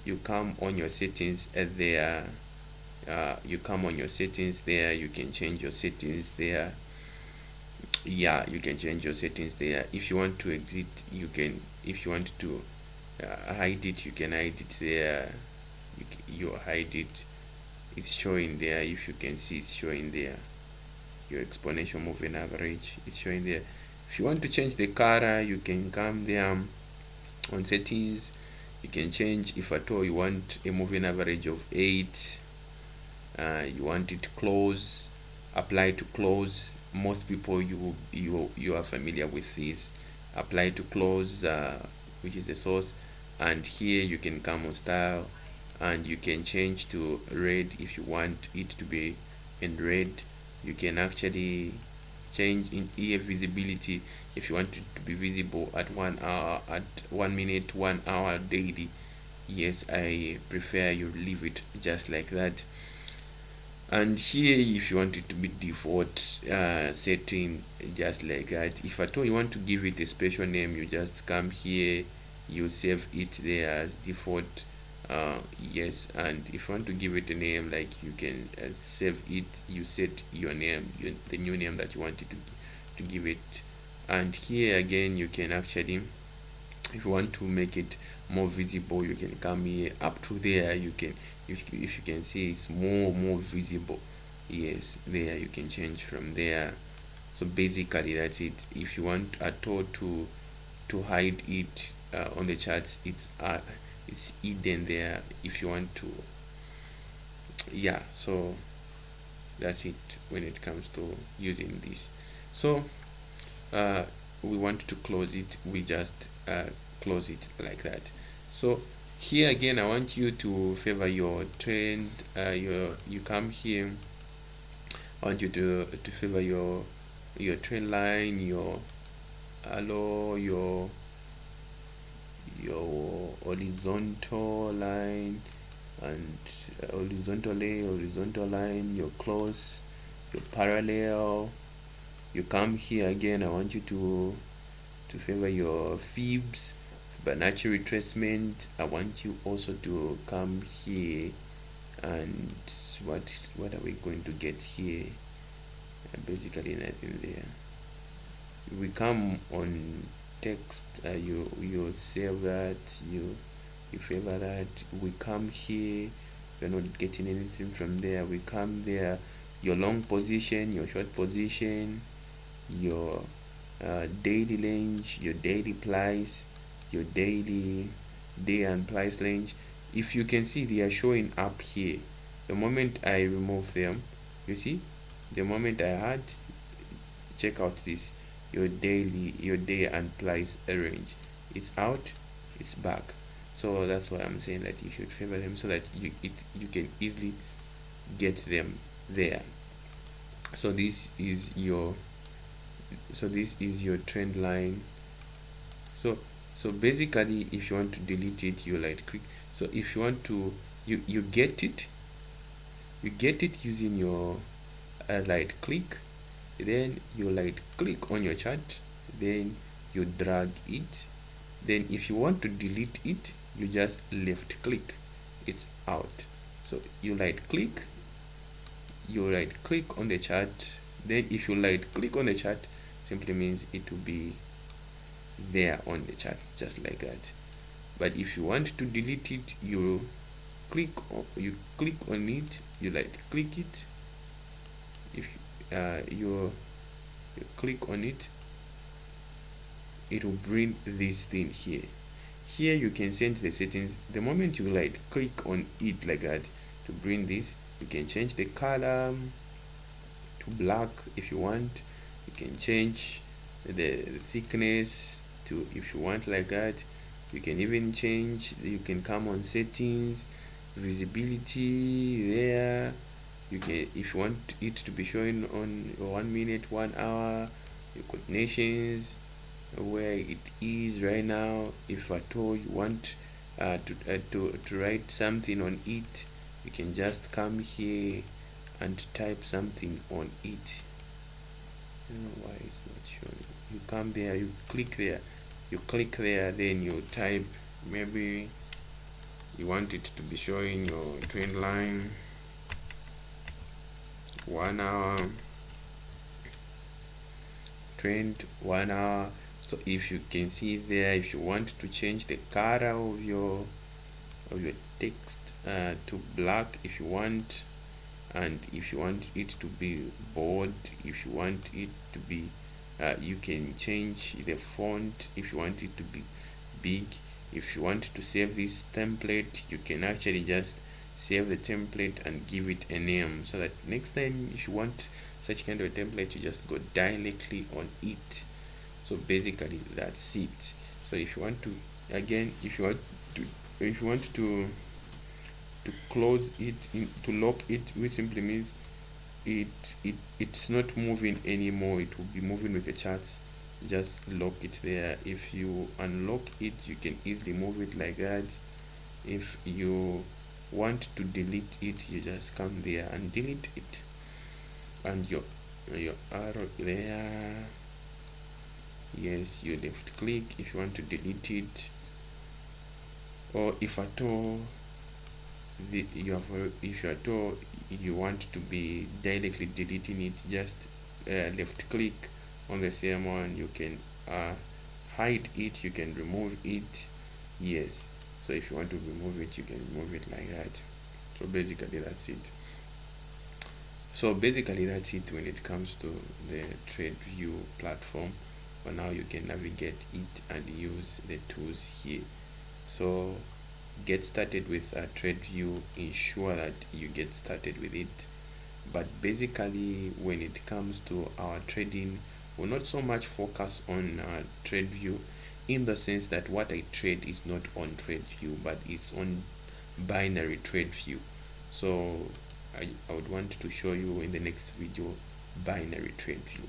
you come on your settings there. You come on your settings there, you can change your settings there. Yeah, you can change your settings there. If you want to exit, you can. If you want to hide it, you can hide it there. You hide it, it's showing there. If you can see, it's showing there. Your exponential moving average is showing there. If you want to change the color, you can come there on settings. You can change, if at all you want a moving average of 8, you want it close, apply to close. Most people, you are familiar with this. Apply to close, which is the source, and here you can come on style, and you can change to red if you want it to be in red. You can actually change in ear visibility if you want it to be visible at 1 hour, at 1 minute, 1 hour daily. Yes, I prefer you leave it just like that. And here, if you want it to be default setting, just like that. If at all you want to give it a special name, you just come here, you save it there as default. Yes, and if you want to give it a name, like, you can save it, you set your name, the new name that you want it to give it. And here again, you can actually, if you want to make it more visible, you can come here up to there. You can, if you can see, it's more visible. Yes, there you can change from there. So basically that's it. If you want at all to hide it on the charts, it's hidden there. If you want to, yeah. So that's it when it comes to using this. So we want to close it, we just close it like that. So here again, I want you to favor your trend. You come here, I want you to favor your trend line, your halo, your horizontal line, and horizontal line, your close, your parallel. You come here again, I want you to favor your fibs, Fibonacci retracement. I want you also to come here, and what are we going to get here? Basically nothing there. We come on text, you save that, you favor that. We come here, we're not getting anything from there. We come there, your long position, your short position, your daily range, your daily price, your daily day and price range. If you can see, they are showing up here. The moment I remove them, you see, the moment I had, check out this, your day and price range, it's out, it's back. So that's why I'm saying that you should favor them, so that you can easily get them there. So this is your trend line. So basically, if you want to delete it, you right click. So if you want to, you get it using your right click, then you right click on your chart, then you drag it. Then if you want to delete it, you just left click, it's out. So you right click on the chart. Then if you right click on the chart, simply means it will be there on the chart, just like that. But if you want to delete it, you click on it, you right click it. If you click on it, it will bring this thing here. Here you can change the settings. The moment you right click on it like that, to bring this, you can change the color to black if you want. You can change the thickness to, if you want, like that. You can even change, you can come on settings, visibility there. You can, if you want it to be showing on 1 minute, 1 hour, your coordinations, where it is right now. If at all you want to write something on it, you can just come here and type something on it. I don't know why it's not showing. You come there, you click there, then you type maybe you want it to be showing your trend line, 1 hour trend, 1 hour. So if you can see there, if you want to change the color of your text to black if you want, and if you want it to be bold, if you want it to be you can change the font. If you want it to be big, if you want to save this template, you can actually just save the template and give it a name, so that next time if you want such kind of a template, you just go directly on it. So basically that's it. So if you want to, again, if you want to close it to lock it, which simply means it's not moving anymore, it will be moving with the charts, just lock it there. If you unlock it, you can easily move it like that. If you want to delete it, you just come there and delete it, and your arrow there, yes, you left click if you want to delete it. Or if at all if you at all you want to be directly deleting it, just left click on the same one, you can hide it, you can remove it. Yes, so if you want to remove it, you can remove it like that. So basically that's it. When it comes to the TradeView platform. For now, you can navigate it and use the tools here. So get started with TradeView, ensure that you get started with it. But basically when it comes to our trading, we'll not so much focus on TradeView, in the sense that what I trade is not on TradeView, but it's on binary TradeView. So I would want to show you in the next video binary TradeView.